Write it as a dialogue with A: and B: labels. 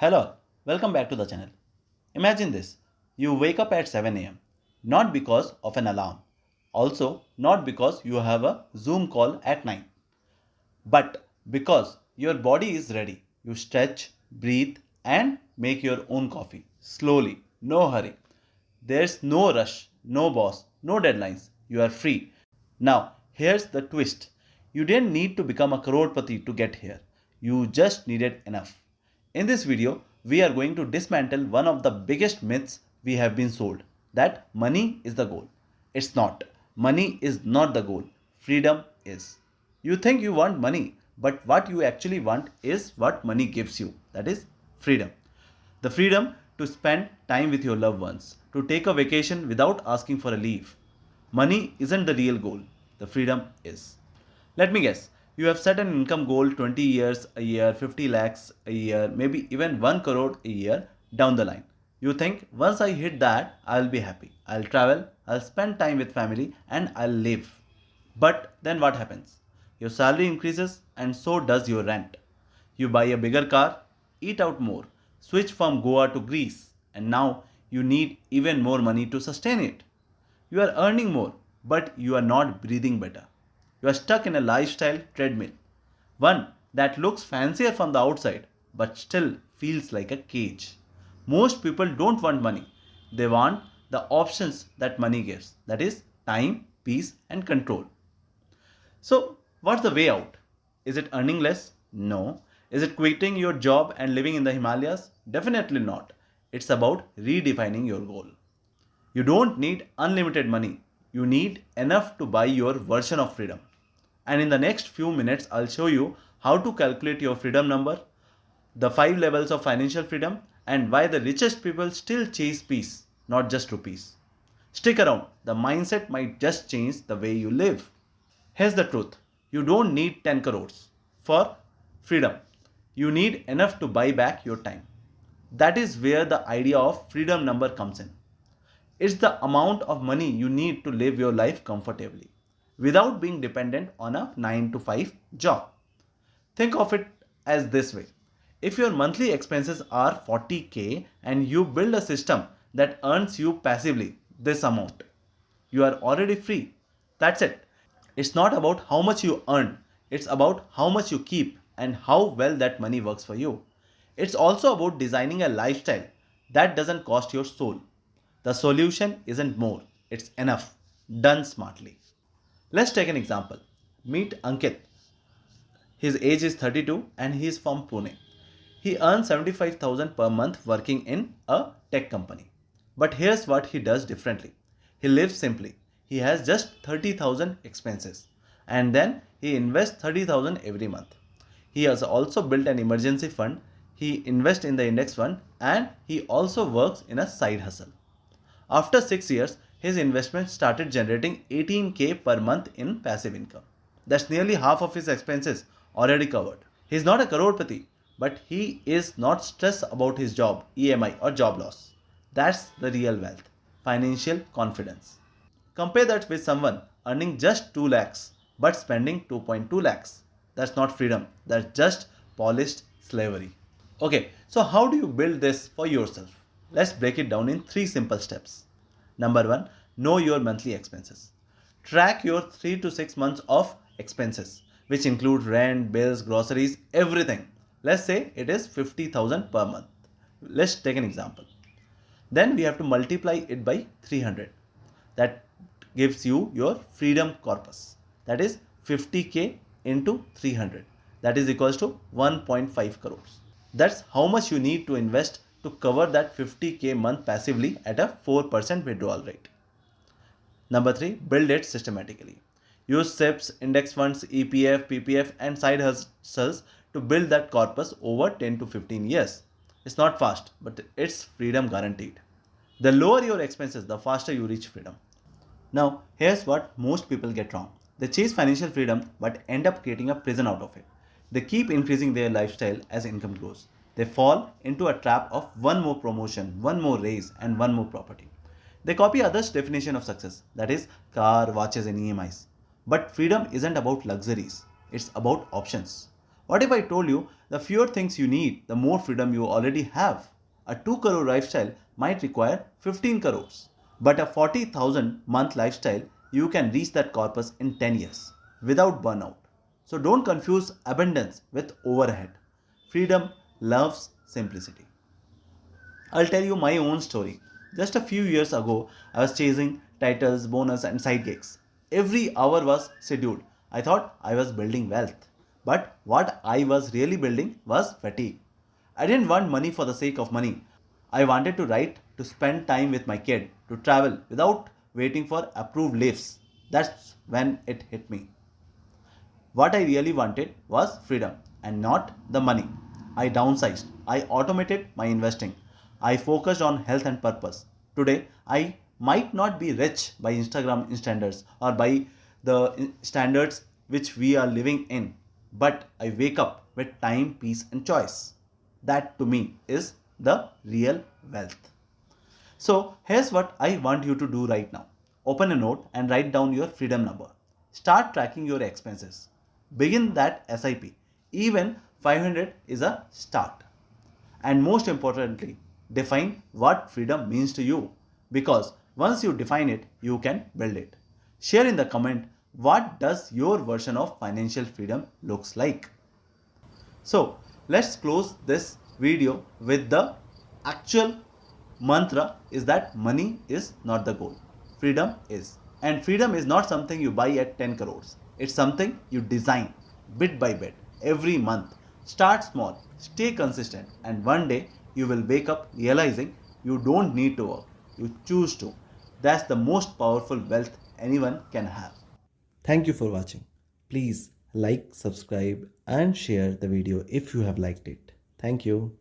A: Hello, welcome back to the channel. Imagine this, you wake up at 7 am, not because of an alarm, also not because you have a Zoom call at 9, but because your body is ready. You stretch, breathe, and make your own coffee. Slowly, no hurry. There's no rush, no boss, no deadlines. You are free. Now, here's the twist. You didn't need to become a crorepati to get here. You just needed enough. In this video, we are going to dismantle one of the biggest myths we have been sold, that money is the goal. It's not. Money is not the goal. Freedom is. You think you want money, but what you actually want is what money gives you. That is freedom. The freedom to spend time with your loved ones, to take a vacation without asking for a leave. Money isn't the real goal, the freedom is. Let me guess, you have set an income goal 20 years a year, 50 lakhs a year, maybe even 1 crore a year down the line. You think once I hit that, I'll be happy. I'll travel, I'll spend time with family, and I'll live. But then what happens? Your salary increases, and so does your rent. You buy a bigger car, eat out more, switch from Goa to Greece, and now you need even more money to sustain it. You are earning more, but you are not breathing better. You are stuck in a lifestyle treadmill, one that looks fancier from the outside but still feels like a cage. Most people don't want money, they want the options that money gives, that is, time, peace, and control. So, what's the way out? Is it earning less? No. Is it quitting your job and living in the Himalayas? Definitely not. It's about redefining your goal. You don't need unlimited money. You need enough to buy your version of freedom. And in the next few minutes, I'll show you how to calculate your freedom number, the 5 levels of financial freedom, and why the richest people still chase peace, not just rupees. Stick around, the mindset might just change the way you live. Here's the truth, you don't need 10 crores for freedom. You need enough to buy back your time. That is where the idea of freedom number comes in. It's the amount of money you need to live your life comfortably without being dependent on a 9 to 5 job. Think of it as this way. If your monthly expenses are 40k and you build a system that earns you passively this amount, you are already free. That's it. It's not about how much you earn, it's about how much you keep and how well that money works for you. It's also about designing a lifestyle that doesn't cost your soul. The solution isn't more, it's enough, done smartly. Let's take an example. Meet Ankit. His age is 32 and he is from Pune. He earns 75,000 per month working in a tech company. But here's what he does differently. He lives simply. He has just 30,000 expenses and then he invests 30,000 every month. He has also built an emergency fund. He invests in the index fund and he also works in a side hustle. After 6 years, his investment started generating 18k per month in passive income. That's nearly half of his expenses already covered. He's not a crorepati, but he is not stressed about his job, EMI, or job loss. That's the real wealth, financial confidence. Compare that with someone earning just 2 lakhs but spending 2.2 lakhs. That's not freedom, that's just polished slavery. Okay, so how do you build this for yourself? Let's break it down in 3 simple steps. Number 1, know your monthly expenses. Track your 3 to 6 months of expenses, which include rent, bills, groceries, everything. Let's say it is 50,000 per month. Let's take an example. Then we have to multiply it by 300. That gives you your freedom corpus. That is 50k into 300. That is equals to 1.5 crores. That's how much you need to invest to cover that 50k month passively at a 4% withdrawal rate. Number 3, build it systematically. Use SIPs, index funds, EPF, PPF and side hustles to build that corpus over 10 to 15 years. It's not fast, but it's freedom guaranteed. The lower your expenses, the faster you reach freedom. Now, here's what most people get wrong. They chase financial freedom but end up creating a prison out of it. They keep increasing their lifestyle as income grows. They fall into a trap of one more promotion, one more raise, and one more property. They copy others' definition of success, that is, car, watches, and EMIs. But freedom isn't about luxuries, it's about options. What if I told you the fewer things you need, the more freedom you already have? A 2 crore lifestyle might require 15 crores, but a 40,000 month lifestyle, you can reach that corpus in 10 years without burnout. So don't confuse abundance with overhead. Freedom loves simplicity. I'll tell you my own story. Just a few years ago, I was chasing titles, bonus, and side gigs. Every hour was scheduled. I thought I was building wealth. But what I was really building was fatigue. I didn't want money for the sake of money. I wanted to write, to spend time with my kid, to travel without waiting for approved lifts. That's when it hit me. What I really wanted was freedom and not the money. I downsized. I automated my investing. I focused on health and purpose. Today, I might not be rich by Instagram standards or by the standards which we are living in, but I wake up with time, peace, and choice. That to me is the real wealth. So here's what I want you to do right now. Open a note and write down your freedom number. Start tracking your expenses. Begin that SIP. Even 500 is a start. And most importantly, define what freedom means to you. Because once you define it, you can build it. Share in the comment what does your version of financial freedom looks like. So let's close this video with the actual mantra is that money is not the goal. Freedom is. And freedom is not something you buy at 10 crores. It's something you design bit by bit every month. Start small, stay consistent, and one day you will wake up realizing you don't need to work. You choose to. That's the most powerful wealth anyone can have. Thank you for watching. Please like, subscribe, and share the video if you have liked it. Thank you.